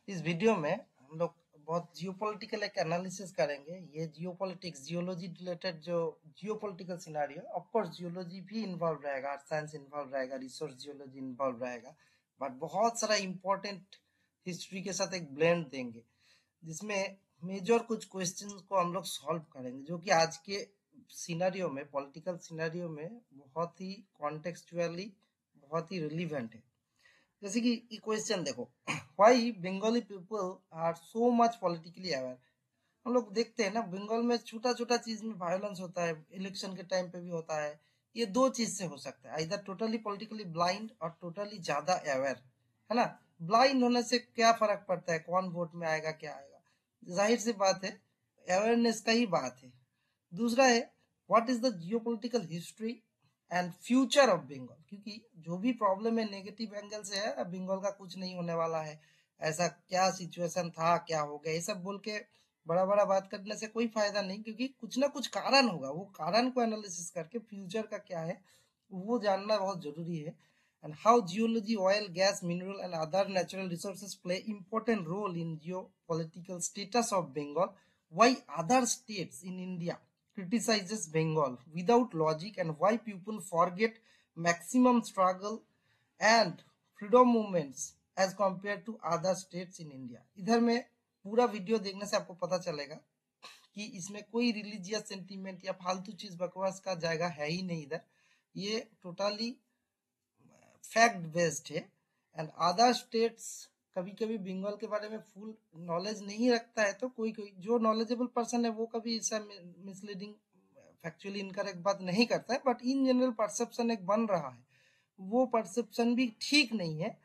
इस वीडियो में हम लोग बहुत जियोपॉलिटिकल एक एनालिसिस करेंगे। ये जियोपॉलिटिक्स जियोलॉजी रिलेटेड जो geopolitical scenario, of course geology भी इन्वॉल्व रहेगा, अर्थ साइंस इन्वॉल्व रहेगा, रिसोर्स जियोलॉजी इन्वॉल्व रहेगा, बट बहुत सारा इंपॉर्टेंट हिस्ट्री के साथ एक ब्लेंड देंगे, जिसमें मेजर कुछ क्वेश्चंस को हम लोग सॉल्व करेंगे, जो कि आज के सिनारियो में, पॉलिटिकल सिनारियो में बहुत ही कॉन्टेक्चुअली बहुत ही रिलीवेंट है। जैसे कि क्वेश्चन देखो, why Bengali people are so much politically aware. हम लोग देखते हैं ना, बंगाल में छोटा छोटा चीज में वायलेंस होता है, इलेक्शन के टाइम पे भी होता है। ये दो चीज से हो सकता है, इधर टोटली पॉलिटिकली ब्लाइंड और टोटली ज्यादा अवेयर, है ना। ब्लाइंड होने से क्या फर्क पड़ता है, कौन वोट में आएगा क्या आएगा, जाहिर सी बात है, अवेयरनेस का ही बात है। दूसरा है, what is the geopolitical history and future of Bengal, क्योंकि जो भी प्रॉब्लम है नेगेटिव एंगल से है, बंगाल का कुछ नहीं होने वाला है, ऐसा क्या सिचुएशन था, क्या हो गया, ये सब बोल के बड़ा बड़ा बात करने से कोई फायदा नहीं, क्योंकि कुछ ना कुछ कारण होगा, वो कारण को एनालिसिस करके फ्यूचर का क्या है वो जानना बहुत जरूरी है। And how geology, oil, gas, mineral and other natural resources play important role in geo political status of Bengal, why other states in India criticizes Bengal without logic, and why people forget maximum struggle and freedom movements as compared to other states in India। इधर में पूरा video देखने से आपको पता चलेगा कि इसमें कोई रिलीजियस सेंटीमेंट या फालतू चीज बकवास का जाएगा है ही नहीं। इधर ये टोटली फैक्ट बेस्ड है। एंड अदर स्टेट्स, कभी कभी बंगाल के बारे में फुल नॉलेज नहीं रखता है, तो कोई कोई जो नॉलेजेबल पर्सन है वो कभी ऐसा मिसलीडिंग, फैक्चुअली इनकरेक्ट बात नहीं करता है, बट इन जनरल परसेप्शन एक बन रहा है, वो परसेप्शन भी ठीक नहीं है।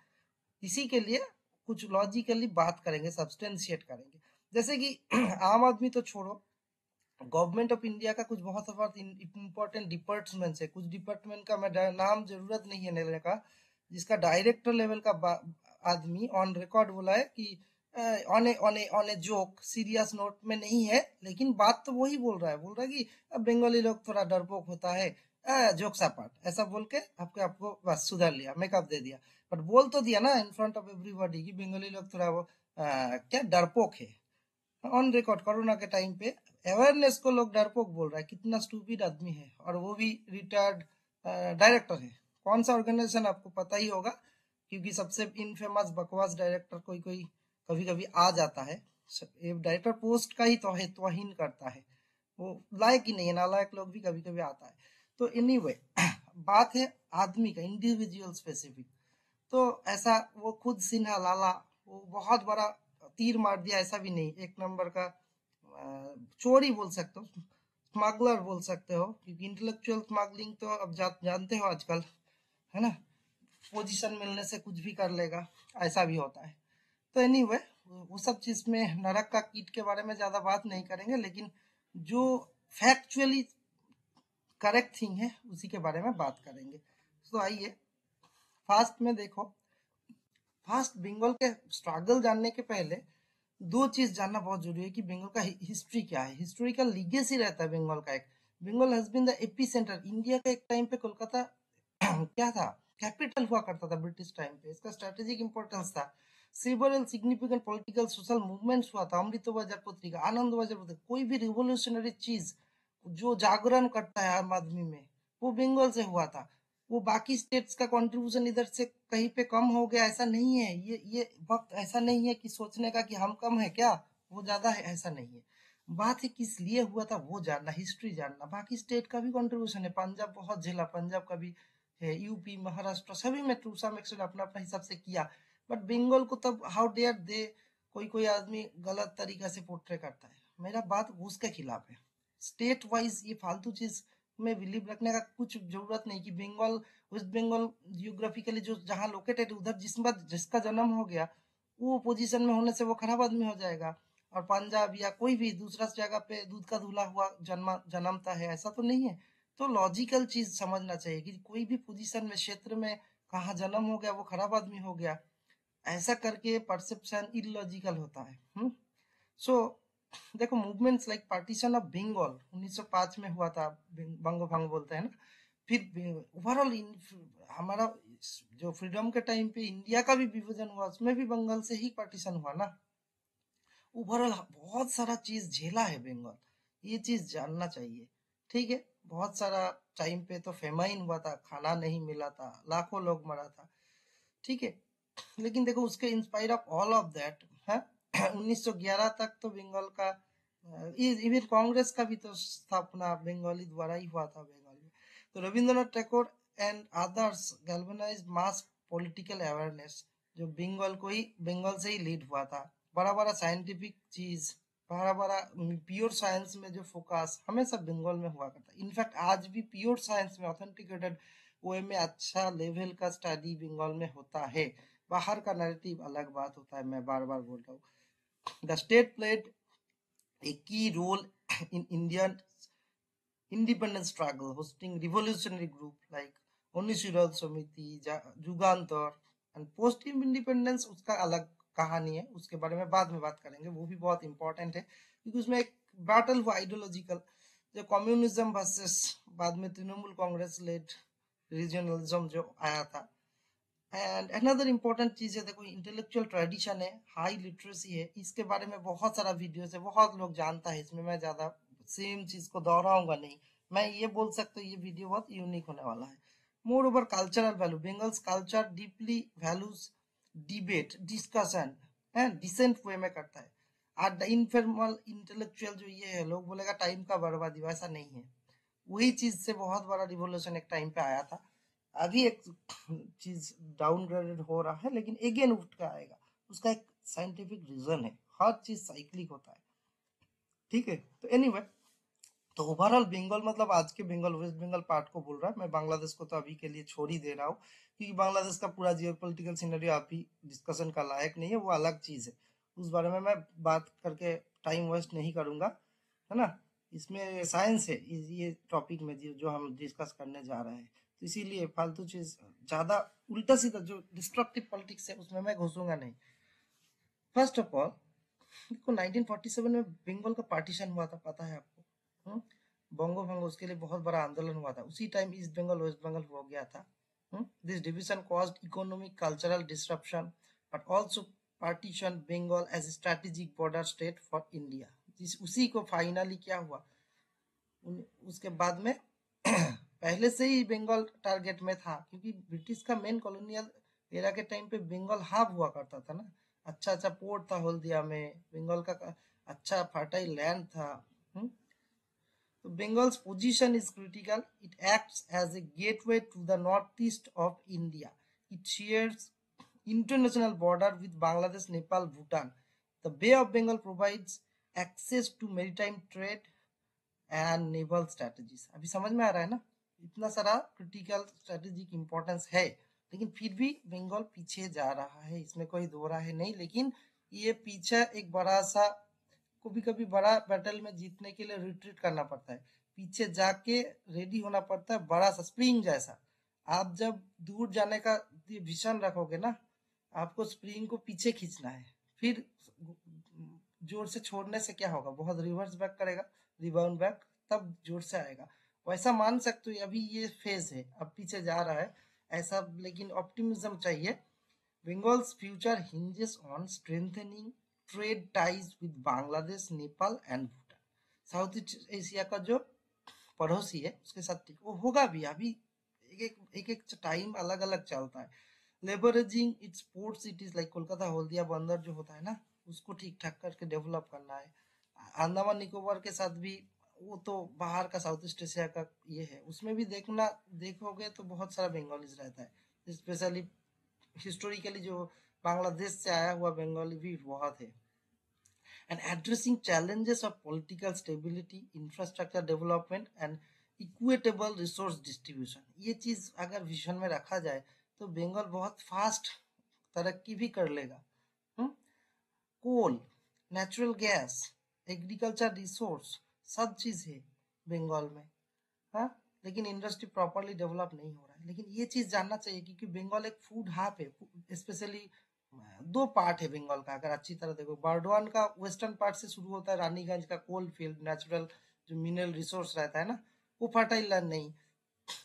इसी के लिए कुछ लॉजिकली बात करेंगे, सब्सटेंशिएट करेंगे। जैसे कि आम आदमी तो छोड़ो, गवर्नमेंट ऑफ इंडिया का कुछ बहुत बहुत इंपॉर्टेंट डिपार्टमेंट्स है, कुछ डिपार्टमेंट का मैं नाम जरूरत नहीं है लेने का, जिसका डायरेक्टर लेवल का आदमी ऑन रिकॉर्ड बोला है कि on a joke, serious note में नहीं है, लेकिन बात तो वही बोल रहा है, कि अब बंगाली लोग थोड़ा डरपोक होता है, जोक सा पार्ट ऐसा बोल के आपको आपको बस सुधार लिया, मेकअप दे दिया, बट बोल तो दिया ना इन फ्रंट ऑफ एवरीबॉडी कि बंगाली लोग थोड़ा वो क्या डरपोक है। ऑन रिकॉर्ड कोरोना के टाइम पे अवेयरनेस को लोग डरपोक बोल रहा है, कितना स्टूपिड आदमी है, और वो भी रिटायर्ड डायरेक्टर है। कौन सा ऑर्गेनाइजेशन आपको पता ही होगा, क्योंकि सबसे इनफेमस बकवास डायरेक्टर कोई कोई कभी कभी आ जाता है, डायरेक्टर पोस्ट का ही तौहीन करता है, वो लायक ही नहीं है, नालायक लोग भी कभी कभी आता है। तो एनीवे बात है आदमी का, इंडिविजुअल स्पेसिफिक। तो ऐसा वो खुद सिन्हा लाला वो बहुत बड़ा तीर मार दिया, ऐसा भी नहीं, एक नंबर का चोर ही बोल सकते हो, स्मगलर बोल सकते हो, क्योंकि इंटेलेक्चुअल स्मगलिंग तो अब जानते हो आजकल, है ना, पोजीशन मिलने से कुछ भी कर लेगा, ऐसा भी होता है। तो एनीवे वो सब चीज में नरक का कीट के बारे में ज्यादा बात नहीं करेंगे, लेकिन जो फैक्चुअली करेक्ट थिंग है उसी के बारे में बात करेंगे। तो आइए फास्ट में देखो, फास्ट बंगाल के स्ट्रगल जानने के पहले दो चीज जानना बहुत जरूरी है कि बंगाल का हिस्ट्री क्या है, हिस्टोरिकल लीगेसी रहता है बंगाल का एक। Bengal has been the epicentre, India का एक टाइम पे कोलकाता क्या था, कैपिटल हुआ करता था ब्रिटिश टाइम पे, इसका स्ट्रेटेजिक इंपॉर्टेंस था। Several significant political social movements हुआ था, अमृत बाजार पत्रिका, आनंद बाजार पत्रिका, कोई भी रिवोल्यूशनरी चीज जो जागरण करता है आम आदमी में, वो बंगाल से हुआ था। वो बाकी स्टेट्स का कंट्रीब्यूशन इधर से कहीं पे कम हो गया ऐसा नहीं है, ये वक्त ऐसा नहीं है कि सोचने का कि हम कम है क्या, वो ज्यादा है, ऐसा नहीं है। बात है किस लिए हुआ था वो जानना, हिस्ट्री जानना। बाकी स्टेट का भी कंट्रीब्यूशन है, पंजाब बहुत झेला, पंजाब का भी है, यूपी, महाराष्ट्र, सभी में टू सम एक्सटेंट अपना अपना हिसाब से किया, बट बंगाल को तब हाउ डेयर दे कोई कोई आदमी गलत तरीका से पोर्ट्रे करता है। मेरा बात उसके खिलाफ है। स्टेट वाइज ये फालतू चीज में बिलीव रखने का कुछ जरूरत नहीं कि बंगाल, वेस्ट बंगाल जियोग्राफिकली जो जहाँ लोकेटेड उधर जिसका जन्म हो गया वो पोजीशन में होने से वो खराब आदमी हो जाएगा, और पंजाब या कोई भी दूसरा जगह पे दूध का धुला हुआ जन्मता है, ऐसा तो नहीं है। तो लॉजिकल चीज समझना चाहिए कि कोई भी पोजीशन में, क्षेत्र में कहाँ जन्म हो गया वो खराब आदमी हो गया, ऐसा करके परसेप्शन इलॉजिकल होता है। सो देखो, movements like partition of Bengal 1905 में हुआ था, बंगो भंग बोलते हैं ना। फिर ओवरऑल हमारा जो फ्रीडम के टाइम पे इंडिया का भी विभाजन हुआ उसमें भी बंगाल से ही पार्टीशन हुआ ना। ओवरऑल बहुत सारा चीज झेला है बंगाल, ये चीज जानना चाहिए। ठीक है, बहुत सारा टाइम पे तो फेमाइन हुआ था, खाना नहीं मिला था, लाखों लोग मरा था। ठीक है, लेकिन देखो उसके inspire of all of that है 1911 तक तो बंगाल का इवन कांग्रेस का भी तो स्थापना बंगाली द्वारा ही हुआ था बंगाल में। तो Rabindranath Tagore and others galvanise mass political awareness, जो बंगाल को ही बंगाल से ही लीड हुआ था। बड़ा बड़ा साइंटिफिक चीज, बड़ा बड़ा प्योर साइंस में जो फोकस हमेशा बंगाल में हुआ करता है। इनफैक्ट आज भी प्योर साइंस में ऑथेंटिकेटेड वे में अच्छा लेवल का स्टडी बंगाल में होता है। बाहर का नैरेटिव अलग बात होता है, मैं बार बार बोल रहा हूँ। The state played a key role in Indian independence struggle, hosting revolutionary group like Onishirad Samiti, Jugantar and post independence उसका अलग कहानी है, उसके बारे में बाद में बात करेंगे, वो भी बहुत इंपॉर्टेंट है क्योंकि उसमें एक बैटल हुआ आइडियोलॉजिकल, जो कम्युनिज्म वर्सेस बाद में तृणमूल कांग्रेस लेड रीजनलिज्म जो आया था। एंड अनदर इम्पोर्टेंट चीज है, देखो इंटेलेक्चुअल ट्रेडिशन है, हाई लिटरेसी है, इसके बारे में बहुत सारा वीडियोस है, बहुत लोग जानता है, इसमें मैं ज्यादा सेम चीज को दोहराऊंगा नहीं। मैं ये बोल सकता हूँ ये वीडियो बहुत यूनिक होने वाला है। Moreover cultural value, Bengal's culture deeply values debate discussion and dissent way में करता है। और द इनफॉर्मल इंटेलेक्चुअल जो ये है, लोग बोलेगा टाइम का बर्बादी, वैसा नहीं है। वही चीज से बहुत बड़ा रिवोल्यूशन एक टाइम पे आया था, अभी एक चीज डाउनग्रेडेड हो रहा है लेकिन अगेन उठ के आएगा, उसका एक साइंटिफिक रीजन है, हर चीज साइक्लिक होता है। ठीक है, तो एनीवे, तो ओवरऑल बंगाल मतलब आज के बंगाल वेस्ट बंगाल पार्ट को बोल रहा है, मैं बांग्लादेश को तो अभी के लिए छोड़ ही दे रहा हूँ क्योंकि बांग्लादेश का पूरा जियो पोलिटिकल सिनेरियो अभी डिस्कशन का लायक नहीं है, वो अलग चीज है, उस बारे में मैं बात करके टाइम वेस्ट नहीं करूंगा, है ना। इसमें साइंस है ये टॉपिक में जो हम डिस्कस करने जा रहे हैं, तो इसीलिए फालतू चीज ज्यादा उल्टा सीधा जो डिस्ट्रक्टिव पॉलिटिक्स है उसमें मैं घुसूंगा नहीं। फर्स्ट ऑफ ऑल देखो 1947 में बंगाल का पार्टीशन हुआ था, पता है आपको? बंगो भंग, उसके लिए बहुत बड़ा आंदोलन हुआ था, उसी time east Bengal west Bengal हो गया था। This division caused economic cultural disruption but also partition Bengal as strategic border state for India. उसी को फाइनली क्या हुआ, उसके बाद में पहले से ही बंगाल टारगेट में था क्योंकि ब्रिटिश का मेन कॉलोनियल एरा के टाइम पे बंगाल हब हुआ करता था ना, अच्छा अच्छा पोर्ट था हल्दिया में, बंगाल का अच्छा फर्टाइल लैंड था। तो Bengal's position is critical, it acts as a gateway to the north east of India, it shares international border with Bangladesh, Nepal, Bhutan. The Bay of Bengal provides access to maritime trade and naval strategies. अभी समझ में आ रहा है ना, इतना सारा critical strategic importance है, लेकिन फिर भी बंगाल पीछे जा रहा है, इसमें कोई दो राय है नहीं। लेकिन ये पीछे एक बड़ा सा, कभी कभी बड़ा बैटल में जीतने के लिए रिट्रीट करना पड़ता है, पीछे जाके रेडी होना पड़ता है, बड़ा सा स्प्रिंग जैसा। आप जब दूर जाने का विजन रखोगे ना, आपको स्प्रिंग को पीछे खींचना है, फिर जोर से छोड़ने से क्या होगा, बहुत रिवर्स बैक करेगा, रिबाउंड बैक, तब जोर से आएगा। वैसा मान सकते हो, अभी ये फेज है, अब पीछे जा रहा है ऐसा, लेकिन ऑप्टिमिज्म चाहिए। Bengal's future hinges on strengthening trade ties with Bangladesh, Nepal and Bhutan. South east Asia का जो पड़ोसी है उसके साथ ठीक वो होगा भी, अभी एक टाइम अलग अलग चलता है। Leveraging it's port cities like Kolkata Haldia बंदर जो होता है ना, उसको ठीक ठाक करके डेवलप करना है। अंडमान निकोबार के साथ भी, वो तो बाहर का साउथ ईस्ट एशिया का ये है, उसमें भी देखोगे तो बहुत सारा बंगालीज रहता है, स्पेशली हिस्टोरिकली जो बांग्लादेश से आया हुआ बंगाली भी बहुत है। And addressing challenges of political stability, infrastructure development and equitable resource distribution, ये चीज अगर विजन में रखा जाए तो बंगाल बहुत फास्ट तरक्की भी कर लेगा। कोल, नेचुरल गैस, एग्रीकल्चर रिसोर्स, सब चीज है बंगाल में, हाँ, लेकिन इंडस्ट्री प्रॉपरली डेवलप नहीं हो रहा है। लेकिन ये चीज जानना चाहिए क्योंकि बंगाल एक फूड हब है, स्पेशली दो पार्ट है बंगाल का, अगर अच्छी तरह देखो, बर्डवान का वेस्टर्न पार्ट से शुरू होता है, रानीगंज का कोल फील्ड, नेचुरल जो मिनरल रिसोर्स रहता है ना, वो फर्टाइल लैंड नहीं,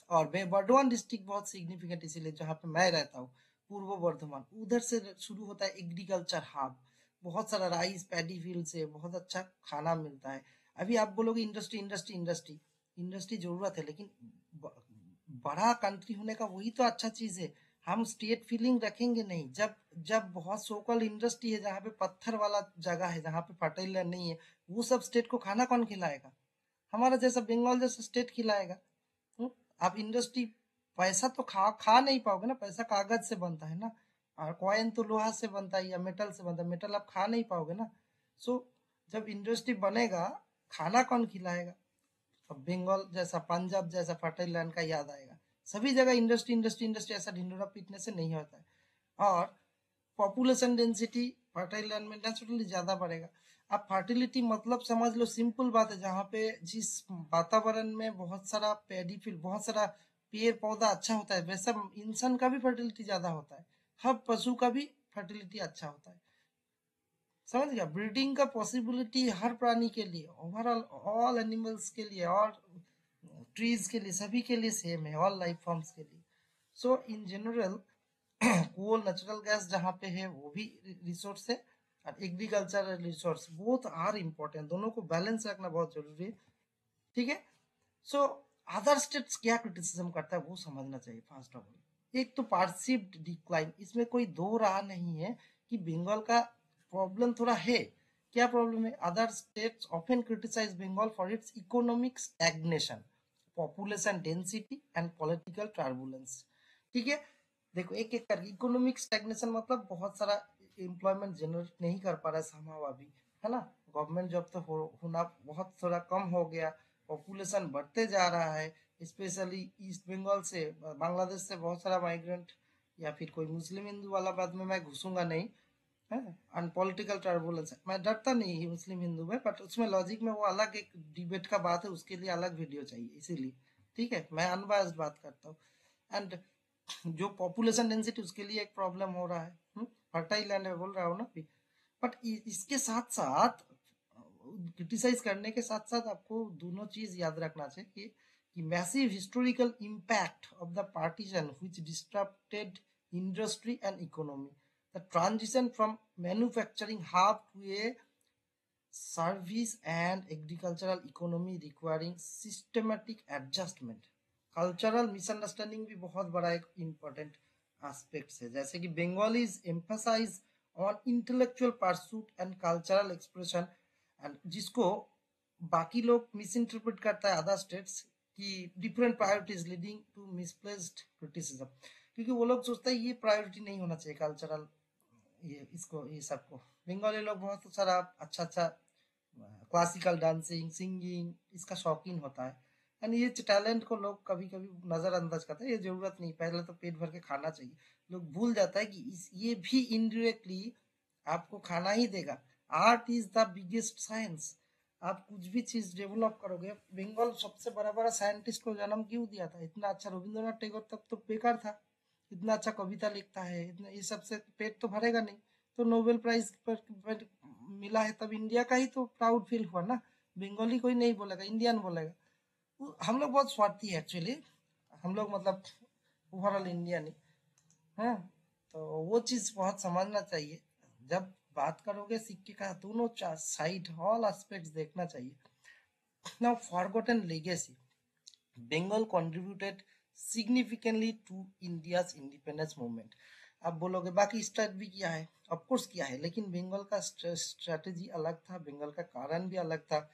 और बर्धमान डिस्ट्रिक्ट बहुत सिग्निफिकेंट इसीलिए, जहाँ पे मैं रहता हूँ पूर्व बर्धमान, उधर से शुरू होता है एग्रीकल्चर हब। बहुत सारा राइस पैडी फील्ड से बहुत अच्छा खाना मिलता है। अभी आप बोलोगे इंडस्ट्री इंडस्ट्री इंडस्ट्री, इंडस्ट्री जरूरत है, लेकिन बड़ा कंट्री होने का वही तो अच्छा चीज है। हम स्टेट फीलिंग रखेंगे नहीं जब जब बहुत सोकल इंडस्ट्री है जहाँ पे पत्थर वाला जगह है, जहाँ पे फर्टाइलर नहीं है, वो सब स्टेट को खाना कौन खिलाएगा? हमारा जैसा बंगाल जैसा स्टेट खिलाएगा। हम्म, आप इंडस्ट्री, पैसा तो खा खा नहीं पाओगे ना, पैसा कागज से बनता है ना, और कॉइन तो लोहा से बनता है या मेटल से बनता है, मेटल आप खा नहीं पाओगे ना। सो जब इंडस्ट्री बनेगा, खाना कौन खिलाएगा? अब बंगाल जैसा, पंजाब जैसा फर्टाइल लैंड का याद आएगा। सभी जगह इंडस्ट्री इंडस्ट्री इंडस्ट्री, ऐसा ढिंडोरा पीटने से नहीं होता है। और पॉपुलेशन डेंसिटी फर्टाइल लैंड में नेचुरली ज्यादा बढ़ेगा। आप फर्टिलिटी मतलब समझ लो, सिंपल बात है, जहाँ पे जिस वातावरण में बहुत सारा पैडी फील्ड, बहुत सारा पेड़ पौधा अच्छा होता है, वैसा इंसान का भी फर्टिलिटी ज्यादा होता है, हर पशु का भी फर्टिलिटी अच्छा होता है। समझ गया? ब्रीडिंग का पॉसिबिलिटी हर प्राणी के लिए, ओवरऑल ऑल एनिमल्स के लिए और ट्रीज के लिए, सभी के लिए सेम है, ऑल लाइफ फॉर्म्स के लिए। So in general coal natural gas जहाँ पे है वो भी रिसोर्स है, और agricultural resource, both are important, दोनों को बैलेंस रखना बहुत जरूरी है। ठीक है? सो अदर स्टेट्स क्या क्रिटिसिज्म करता है वो समझना चाहिए फर्स्ट ऑफ ऑल। एक तो परसीव्ड डिक्लाइन, इसमें कोई दो राह नहीं है कि बंगाल का प्रॉब्लम थोड़ा है। क्या प्रॉब्लम है? Other states often criticize Bengal for its economic stagnation, population density and political turbulence. ठीक है? देखो एक एक करके, इकोनॉमिक स्टैग्नेशन मतलब बहुत सारा एम्प्लॉयमेंट जनरेट नहीं कर पा रहा है समाव अभी, है ना? गवर्नमेंट जॉब तो होना बहुत थोड़ा कम हो गया, पॉपुलेशन बढ़ते जा रहा है, स्पेशली ईस्ट बंगाल से, बांग्लादेश से बहुत सारा माइग्रेंट, या फिर कोई मुस्लिम हिंदू वाला बात में मैं घुसूंगा नहीं है। एंड पॉलिटिकल टर्बुलेंस, मैं डरता नहीं ही मुस्लिम हिंदू में, बट उसमें लॉजिक में वो अलग एक डिबेट का बात है, उसके लिए अलग वीडियो चाहिए, इसीलिए ठीक है, मैं अनबायस्ड बात करता हूँ। एंड जो पॉपुलेशन डेंसिटी, उसके लिए एक प्रॉब्लम हो रहा है, फर्टाइल लैंड है बोल रहा हूँ ना अभी। बट इसके साथ साथ, क्रिटिसाइज करने के साथ साथ, आपको दोनों चीज याद रखना चाहिए कि massive historical impact of the partition which disturbed industry and economy, the transition from manufacturing hub to a service and agricultural economy requiring systematic adjustment। Cultural misunderstanding भी बहुत बड़ा एक इम्पोर्टेंट एस्पेक्ट है, जैसे कि Bengalis emphasize on intellectual pursuit and cultural expression, and जिसको बाकी लोग मिस इंटरप्रेट करता है अदर स्टेट्स की different priorities leading to misplaced criticism. क्योंकि वो लोग सोचते हैं ये प्रायोरिटी नहीं होना चाहिए कल्चरल, ये इसको, ये सबको बंगाली लोग बहुत सारा अच्छा अच्छा क्लासिकल डांसिंग सिंगिंग इसका शौकीन होता है, एंड ये टैलेंट को लोग कभी कभी नजरअंदाज करते हैं, ये जरूरत नहीं, पहले तो पेट भर के खाना चाहिए। लोग भूल जाता है कि ये भी इनडायरेक्टली आपको खाना ही देगा। Art is the biggest science. आप कुछ भी चीज डेवलप करोगे, बंगाल सबसे बड़ा बड़ा साइंटिस्ट को जन्म क्यों दिया था? इतना अच्छा रविंद्रनाथ टैगोर तब तो बेकार था, इतना अच्छा कविता लिखता है, इतना ये सबसे पेट तो भरेगा नहीं। तो नोबेल प्राइज पर मिला है तब इंडिया का ही तो प्राउड फील हुआ ना। बंगाली कोई नहीं बोलेगा, इंडियन बोलेगा। हम लोग बहुत स्वार्थी है एक्चुअली, हम लोग मतलब ओवरऑल इंडियन ही है। तो वो चीज बहुत समझना चाहिए, जब बात करोगे सिक्के का दोनों साइड, ऑल एस्पेक्ट्स देखना चाहिए। Now forgotten legacy, Bengal contributed significantly to India's independence movement. आप बोलोगे बाकी स्टेट भी किया है, ऑफ कोर्स किया है, लेकिन बंगाल का स्ट्रेटेजी अलग था, बंगाल का कारण भी अलग था।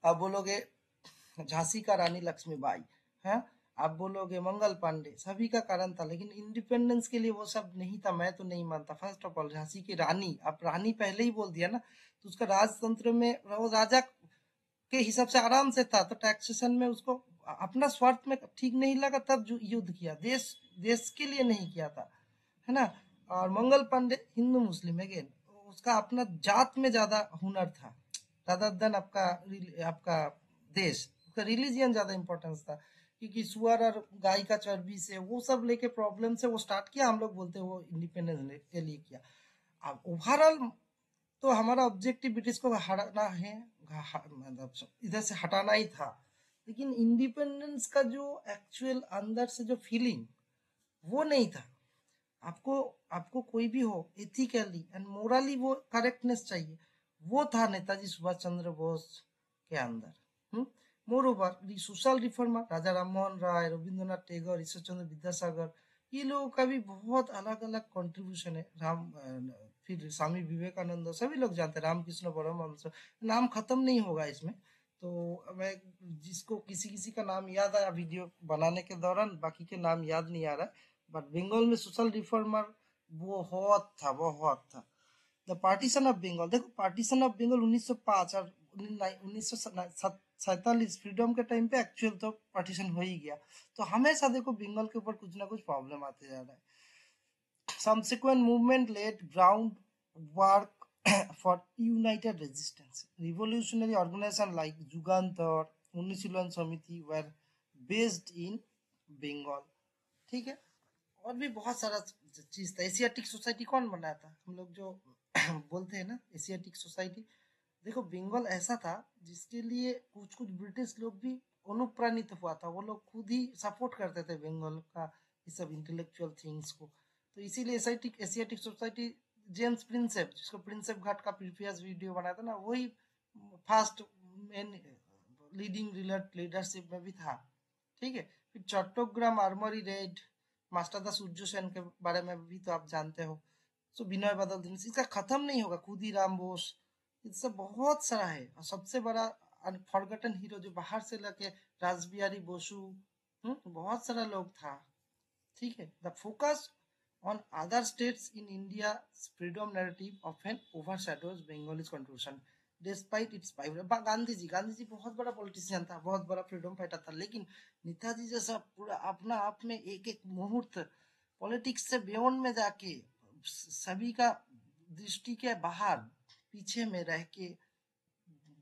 आप बोलोगे झांसी का रानी लक्ष्मीबाई है, आप बोलोगे मंगल पांडे, सभी का कारण था, लेकिन इंडिपेंडेंस के लिए वो सब नहीं था, मैं तो नहीं मानता। फर्स्ट ऑफ ऑल झांसी की रानी, आप रानी पहले ही बोल दिया ना, तो उसका राजतंत्र में वो राजा के हिसाब से आराम से था, तो टैक्सेशन में उसको अपना स्वार्थ में ठीक नहीं लगा, तब जो युद्ध किया, देश देश के लिए नहीं किया था, है ना। और मंगल पांडे हिंदू मुस्लिम अगेन, उसका अपना जात में ज्यादा हुनर था रादर देन आपका आपका देश, उसका रिलीजियन ज्यादा इंपॉर्टेंस था। क्योंकि सुअर और गाय का चर्बी से वो सब लेके प्रॉब्लम से वो स्टार्ट किया, हम लोग बोलते हैं वो इंडिपेंडेंस के लिए किया। अब ओवरऑल तो हमारा ऑब्जेक्टिव ब्रिटिश को हटाना है, मतलब इधर से हटाना ही था। लेकिन इंडिपेंडेंस का जो एक्चुअल अंदर से जो फीलिंग वो नहीं था। आपको आपको कोई भी हो एथिकली एंड मोरली वो करेक्टनेस चाहिए, वो था नेताजी सुभाष चंद्र बोस के अंदर। More over social reformer Raja Rammohan Roy, Rabindranath Tagore, Ishwar Chandra Vidyasagar, ये लोगों का भी बहुत अलग अलग कंट्रीब्यूशन है। फिर स्वामी विवेकानंद, सभी लोग जानते हैं, रामकृष्ण परमहंस, नाम खत्म नहीं होगा इसमें। तो मैं जिसको किसी किसी का नाम याद आया वीडियो बनाने के दौरान, बाकी के नाम याद नहीं आ रहा। बट बंगाल में सोशल रिफॉर्मर बहुत था। द पार्टीशन ऑफ बंगाल, देखो पार्टीशन ऑफ बंगाल 1905 और 1947 फ्रीडम के टाइम पे एक्चुअल तो पार्टीशन हो ही गया। तो हमेशा देखो बंगाल के ऊपर कुछ ना कुछ प्रॉब्लम आते जा रहा है। Subsequent movement laid groundwork for united resistance. Revolutionary organizations like Jugantar, Unusilan Samiti were based in Bengal. ठीक है, और भी बहुत सारा चीज था। एशियाटिक सोसाइटी कौन बनाया था? हम लोग जो बोलते हैं ना एशियाटिक सोसाइटी, देखो बंगाल ऐसा था जिसके लिए कुछ कुछ ब्रिटिश लोग भी अनुप्राणित हुआ था। वो लोग खुद ही सपोर्ट करते थे बंगाल का ये सब इंटेलेक्चुअल थिंग्स को। तो इसीलिए Asiatic Asiatic society, James Prinsep, जिसको प्रिंसेप घाट का प्रीवियस वीडियो बनाया था ना, वही फर्स्ट मेन लीडिंग लीडरशिप में भी था। ठीक है, फिर Chattogram armoury raid, master Surya Sen के बारे में भी तो आप जानते हो। सो विनय बादल दिन इसका खत्म नहीं होगा, खुदीराम बोस, इससे बहुत सारा है। और सबसे बड़ा फॉरगटन हीरो जो बाहर से लगे, रासबिहारी बोसु, बहुत सारा लोग था। ठीक है, the focus on other states in India's freedom narrative often overshadows Bengal's contribution despite its Gandhi ji बहुत बड़ा पॉलिटिशियन था, बहुत बड़ा फ्रीडम फाइटर था, लेकिन नेताजी जैसा पूरा अपना आप में एक एक मुहूर्त पॉलिटिक्स से बियॉन्ड में जाके सभी का दृष्टि के बाहर पीछे में रह के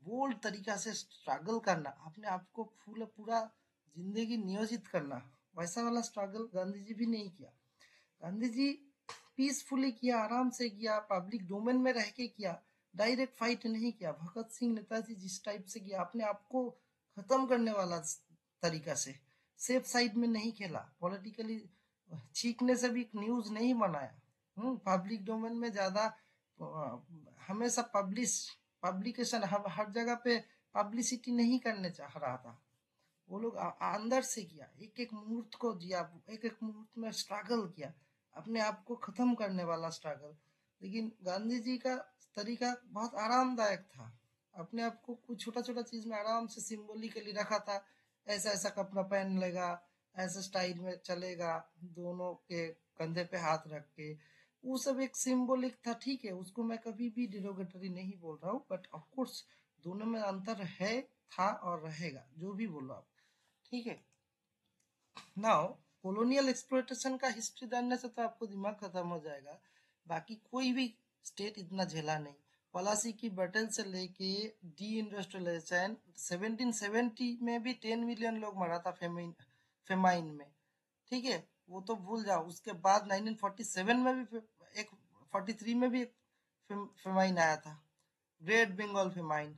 बोल्ड तरीका से स्ट्रगल करना, अपने आप को पूरा जिंदगी नियोजित करना, वैसा वाला स्ट्रगल गांधी जी भी नहीं किया। गांधी जी पीसफुली किया, आराम से किया, पब्लिक डोमेन में रह के किया, डायरेक्ट फाइट नहीं किया। भगत सिंह नेताजी जिस टाइप से किया, अपने आप को खत्म करने वाला तरीका से, सेफ साइड में नहीं खेला, पॉलिटिकली छींकने से भी न्यूज नहीं बनाया। पब्लिक डोमेन में ज्यादा हमेशा पब्लिकेशन हर जगह पे पब्लिसिटी नहीं करने चाह रहा था। वो लोग अंदर से किया, एक एक मुहूर्त को जिया, एक एक मुहूर्त में स्ट्रगल किया, अपने आप को खत्म करने वाला स्ट्रगल। लेकिन गांधी जी का तरीका बहुत आरामदायक था, अपने आप को कुछ छोटा छोटा चीज में आराम से सिंबॉलिकली रखा था। ऐसा ऐसा कपड़ा पहन लेगा, ऐसा स्टाइल में चलेगा, दोनों के कंधे पे हाथ रख के, वो सब एक सिंबॉलिक था। ठीक है, उसको मैं कभी भी डिरोगेटरी नहीं बोल रहा हूँ, बट ऑफ कोर्स दोनों में अंतर है, था और रहेगा, जो भी बोलो आप। ठीक है, नाउ कॉलोनियल एक्सप्लॉयटेशन का हिस्ट्री जानने से तो आपको दिमाग खत्म हो जाएगा। बाकी कोई भी स्टेट इतना झेला नहीं। पलासी की बैटल से लेके डी इंडस्ट्रियलाइजेशन 1770 में भी 10 मिलियन लोग मरा था फेमाइन में। ठीक है, वो तो भूल जाओ। उसके बाद 1947 में भी एक 43 में भी एक फेमाइन आया था, ग्रेट बंगाल फेमाइन,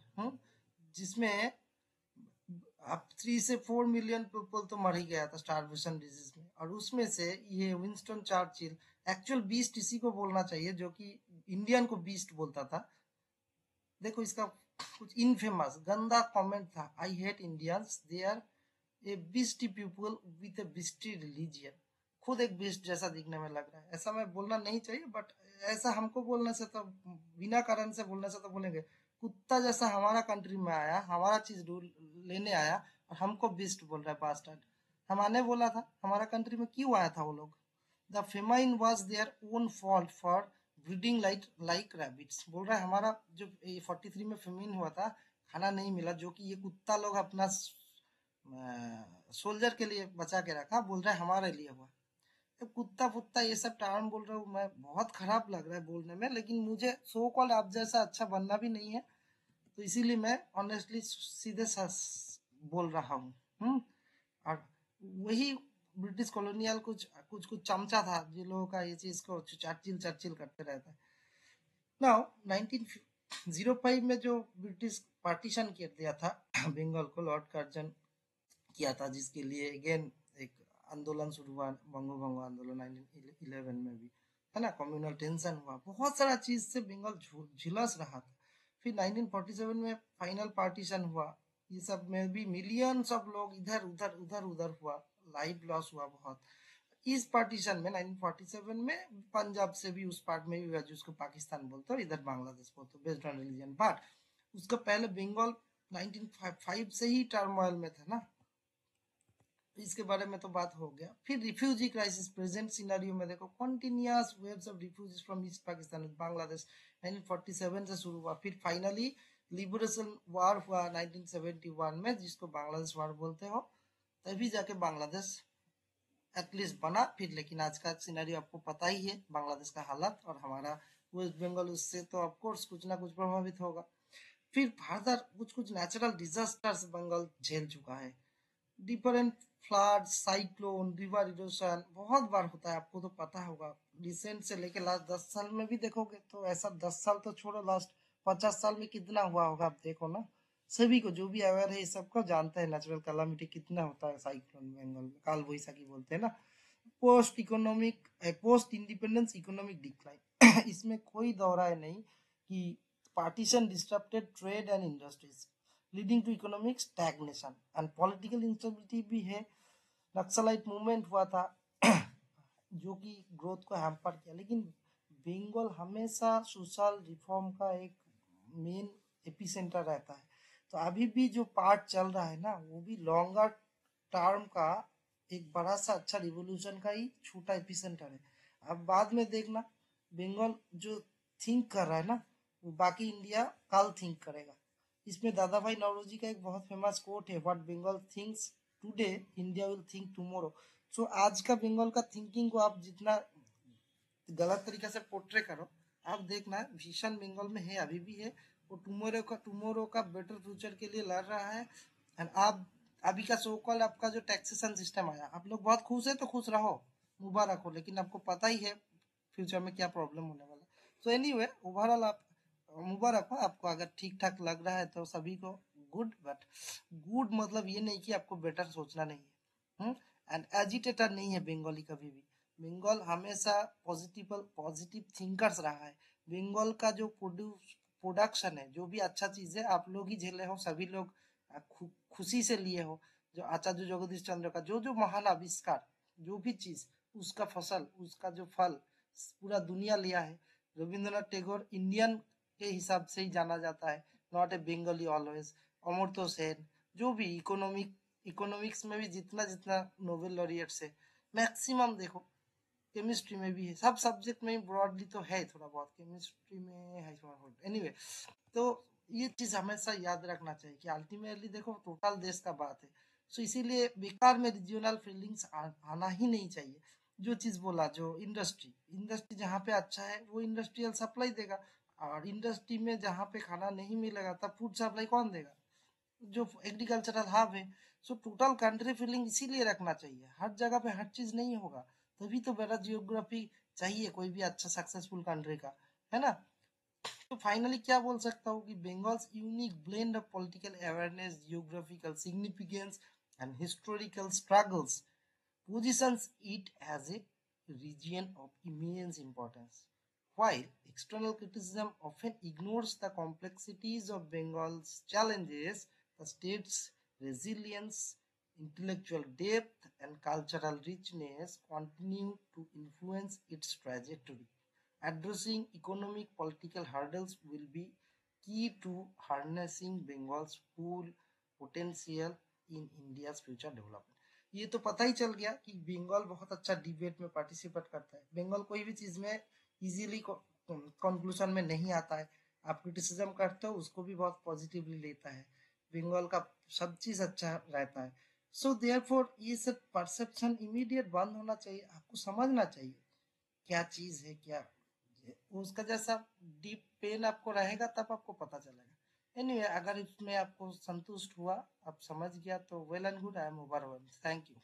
जिसमें अब 3 से 4 मिलियन पीपल तो मर ही गया था स्टारवेशन डिजीज में। और उसमें से ये विंस्टन चर्चिल, एक्चुअल बीस्ट इसी को बोलना चाहिए जो कि इंडियन को बीस्ट बोलता था। देखो इसका कुछ इनफेमस गंदा कमेंट था, I hate Indians, they are a beastly people with a beastly religion. खुद एक बिस्ट जैसा दिखने में लग रहा है, ऐसा मैं बोलना नहीं चाहिए, बट ऐसा हमको बोलने से तो, बिना कारण से बोलने से तो बोलेंगे कुत्ता जैसा हमारा कंट्री में आया, हमारा चीज लेने आया और हमको बिस्ट बोल रहा है बास्टर्ड। हमारे बोला था हमारा कंट्री में क्यों आया था वो लोग? The famine was their own fault for breeding like rabbits. बोल रहा है हमारा जो 43 में फेमिन हुआ था, खाना नहीं मिला, जो कि ये कुत्ता लोग अपना सोल्जर के लिए बचा के रखा, बोल रहा है हमारे लिए हुआ। तो कुत्ता फुत्ता ये सब टर्म बोल रहा हूँ मैं, बहुत खराब लग रहा है बोलने में, लेकिन मुझे सो कॉल आप जैसा अच्छा बनना भी नहीं है, तो इसीलिए मैं ऑनेस्टली सीधे बोल रहा हूँ। और वही ब्रिटिश कॉलोनियल कुछ कुछ कुछ चमचा था जिन लोगों का ये चीज को चर्चिल चर्चिल करते रहता है। नाउ 1905 में जो ब्रिटिश पार्टीशन कर दिया था बंगाल को, लॉर्ड कर्जन किया था, जिसके लिए अगेन एक आंदोलन शुरू हुआ, बंगो भंगो आंदोलन 1911 में भी, है ना, कम्युनल टेंशन हुआ, बहुत सारा चीज से बंगाल झुलस रहा था। फिर 1947 में फाइनल पार्टीशन हुआ, ये सब में भी मिलियंस ऑफ लोग इधर उधर हुआ, लाइफ लॉस हुआ बहुत। इस पार्टीशन में 1947 में पंजाब से भी उस पार्ट में भी हुआ जिसको पाकिस्तान बोलते हो, इधर बांग्लादेश बोलते हो, बेस्ड ऑन रिलीजन पार्ट। उसका पहले बंगाल 1905 से ही टर्मोइल में था ना, इसके बारे में तो बात हो गया। फिर रिफ्यूजी क्राइसिस, प्रेजेंट सिनेरियो में देखो, continuous waves of refugees from east Pakistan, Bangladesh 1947 से शुरू हुआ। फिर फाइनली लिबरेशन वार हुआ 1971 में, जिसको बांग्लादेश वार बोलते हो, तभी जाके बांग्लादेश एटलीस्ट बना। फिर लेकिन आज का सिनेरियो आपको पता ही है, बांग्लादेश का हालत, और हमारा वेस्ट बंगाल उससे तो ऑफकोर्स कुछ ना कुछ प्रभावित होगा। फिर फर्दर कुछ कुछ नेचुरल डिजास्टर्स बंगाल झेल चुका है, different flood, cyclone, river erosion बहुत बार होता है, आपको तो पता होगा। रिसेंट से लेके लास्ट 10 साल में भी देखोगे तो ऐसा, 10 साल तो छोड़ो, लास्ट 50 साल में कितना हुआ होगा आप देखो ना। सभी को जो भी अवेयर है इस सबको जानता है नेचुरल कैलामिटी कितना होता है, साइक्लोन बंगाल में काल वैसाखी बोलते हैं ना। पोस्ट इंडिपेंडेंस इकोनॉमिक डिक्लाइन इसमें कोई दौरा है नहीं कि partition disturbed trade and industries leading to economic stagnation and political instability भी है। नक्सलाइट मूवमेंट हुआ था जो कि ग्रोथ को हैम्पर किया, लेकिन बंगाल हमेशा सोशल रिफॉर्म का एक मेन एपिसेंटर रहता है। तो अभी भी जो पार्ट चल रहा है ना, वो भी लॉन्गर टर्म का एक बड़ा सा अच्छा रिवोल्यूशन का ही छोटा एपिसेंटर है। अब बाद में देखना, बंगाल जो थिंक कर रहा है ना, वो बाकी इंडिया कल थिंक करेगा। इसमें दादा भाई नौरोजी का एक बहुत फेमस कोट है, what Bengal thinks today India will think tomorrow. So आज का बंगाल का थिंकिंग को आप जितना गलत तरीके से पोर्ट्रे करो, आप देखना विजन बंगाल में है, अभी भी है। वो टुमारो का बेटर फ्यूचर के लिए लड़ रहा है। एंड आप अभी का सो कॉल आपका जो टैक्सेशन सिस्टम आया, आप लोग बहुत खुश है तो खुश रहो, मुबारक हो, लेकिन आपको पता ही है फ्यूचर में क्या प्रॉब्लम होने वाला है। सो एनीवे, ओवरऑल आप मुबारक हो आपको, अगर ठीक ठाक लग रहा है तो सभी को गुड। बट गुड मतलब ये नहीं कि आपको बेटर सोचना नहीं है। एंड एजिटेटर नहीं है बंगाली कभी भी। बंगाल हमेशा पॉजिटिव पॉजिटिव थिंकर्स रहा है। बंगाल का जो प्रोडक्शन है, जो भी अच्छा चीज है, आप लोग ही झेले हो, सभी लोग खुशी से लिए हो। जो आचार्य जगदीश चंद्र का जो जो महान आविष्कार, जो भी चीज, उसका फसल, उसका जो फल पूरा दुनिया लिया है। रविंद्रनाथ टैगोर इंडियन के हिसाब से ही जाना जाता है, not a Bengali always. Amartya Sen, जो भी इकोनॉमिक्स में भी जितना जितना नोबेल लॉरियट्स है, मैक्सिमम देखो, केमिस्ट्री में भी है, सब सब्जेक्ट में ब्रॉडली तो है, थोड़ा बहुत केमिस्ट्री में है थोड़ा बहुत। एनीवे, तो ये चीज हमेशा याद रखना चाहिए कि अल्टीमेटली देखो टोटल देश का बात है। सो इसीलिए बेकार में रीजनल फीलिंग्स आना ही नहीं चाहिए। जो चीज बोला, जो इंडस्ट्री इंडस्ट्री जहाँ पे अच्छा है वो इंडस्ट्रियल सप्लाई देगा, और इंडस्ट्री में जहाँ पे खाना नहीं मिलेगा तब फूड सप्लाई कौन देगा, जो एग्रीकल्चरल हब है। सो टोटल कंट्री फीलिंग इसीलिए रखना चाहिए, हर जगह पे हर चीज नहीं होगा, तभी तो बेटा जियोग्राफी चाहिए कोई भी अच्छा सक्सेसफुल कंट्री का, है ना। तो फाइनली क्या बोल सकता हूँ कि Bengal's unique blend of political awareness, geographical significance and historical struggles positions it as a region of immense importance. While external criticism often ignores the complexities of Bengal's challenges, the state's resilience, intellectual depth, and cultural richness continue to influence its trajectory. Addressing economic political hurdles will be key to harnessing Bengal's full potential in India's future development. ये तो पता ही चल गया कि बंगाल बहुत अच्छा debate में participate करता है। बंगाल कोई भी चीज में इजीली कंक्लूजन में नहीं आता है। आप क्रिटिसिज्म करते हो उसको भी बहुत पॉजिटिवली लेता है। बंगाल का सब चीज अच्छा रहता है। सो देयरफॉर ये सब परसेप्शन इमीडिएट बंद होना चाहिए, आपको समझना चाहिए क्या चीज है, क्या उसका जैसा डीप पेन आपको रहेगा तब आपको पता चलेगा। एनीवे, अगर इसमें आपको संतुष्ट हुआ, आप समझ गया तो well and good, I am over. Thank you.